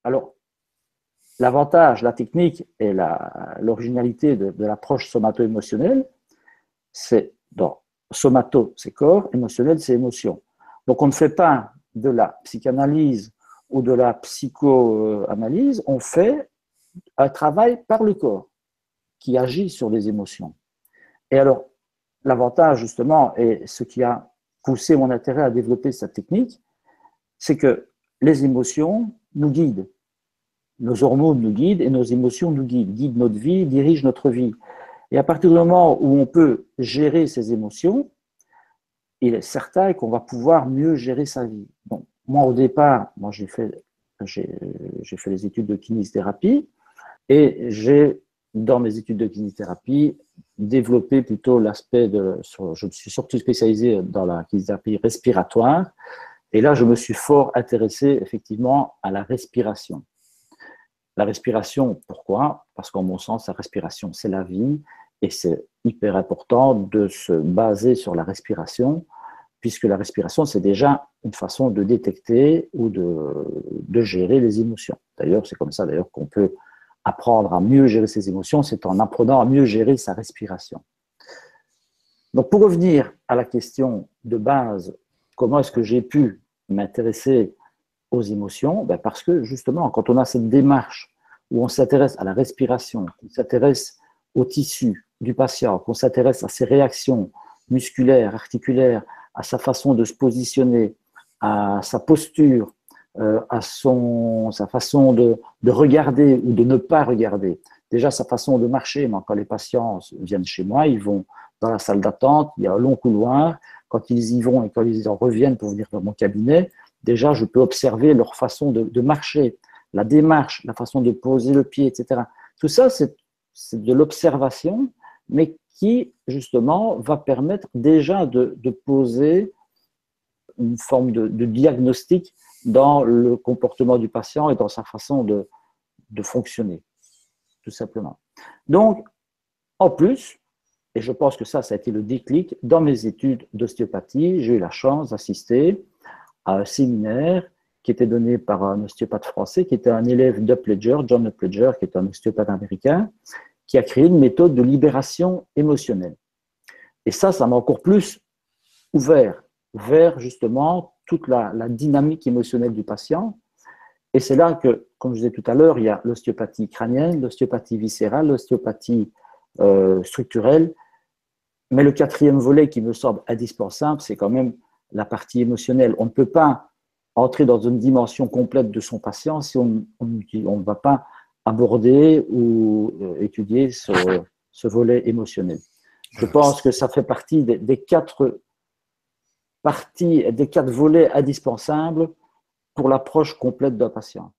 Alors, l'avantage, la technique et l'originalité de l'approche somato-émotionnelle, c'est dans somato, c'est corps, émotionnel, c'est émotion. Donc, on ne fait pas de la psychanalyse ou de la psychoanalyse, on fait un travail par le corps qui agit sur les émotions. Et alors, l'avantage, justement, et ce qui a poussé mon intérêt à développer cette technique, c'est que les émotions nous guident. Nos hormones nous guident et nos émotions nous guident notre vie, dirigent notre vie. Et à partir du moment où on peut gérer ses émotions, il est certain qu'on va pouvoir mieux gérer sa vie. Donc, moi, au départ, j'ai fait les études de kinésithérapie et j'ai, dans mes études de kinésithérapie, développé plutôt l'aspect je me suis surtout spécialisé dans la kinésithérapie respiratoire. Et là, je me suis fort intéressé effectivement à la respiration. La respiration, pourquoi? Parce qu'en mon sens, la respiration, c'est la vie et c'est hyper important de se baser sur la respiration, puisque la respiration, c'est déjà une façon de détecter ou de gérer les émotions. D'ailleurs, c'est comme ça d'ailleurs qu'on peut apprendre à mieux gérer ses émotions, c'est en apprenant à mieux gérer sa respiration. Donc, pour revenir à la question de base, comment est-ce que j'ai pu m'intéresser aux émotions? Parce que justement, quand on a cette démarche où on s'intéresse à la respiration, qu'on s'intéresse au tissu du patient, qu'on s'intéresse à ses réactions musculaires, articulaires, à sa façon de se positionner, à sa posture, à sa façon de regarder ou de ne pas regarder. Déjà, sa façon de marcher. Quand les patients viennent chez moi, ils vont dans la salle d'attente, il y a un long couloir. Quand ils y vont et quand ils en reviennent pour venir dans mon cabinet, déjà, je peux observer leur façon de marcher, la démarche, la façon de poser le pied, etc. Tout ça, c'est de l'observation, mais qui, justement, va permettre déjà de poser une forme de diagnostic dans le comportement du patient et dans sa façon de fonctionner, tout simplement. Donc, en plus, et je pense que ça a été le déclic, dans mes études d'ostéopathie, j'ai eu la chance d'assister à un séminaire qui était donné par un ostéopathe français, qui était un élève d'Upledger, John Upledger, qui est un ostéopathe américain, qui a créé une méthode de libération émotionnelle. Et ça m'a encore plus ouvert vers justement toute la dynamique émotionnelle du patient. Et c'est là que, comme je disais tout à l'heure, il y a l'ostéopathie crânienne, l'ostéopathie viscérale, l'ostéopathie structurelle. Mais le quatrième volet qui me semble indispensable, c'est quand même la partie émotionnelle. On ne peut pas entrer dans une dimension complète de son patient si on ne va pas aborder ou étudier ce volet émotionnel. Je pense que ça fait partie des quatre volets indispensables pour l'approche complète d'un patient.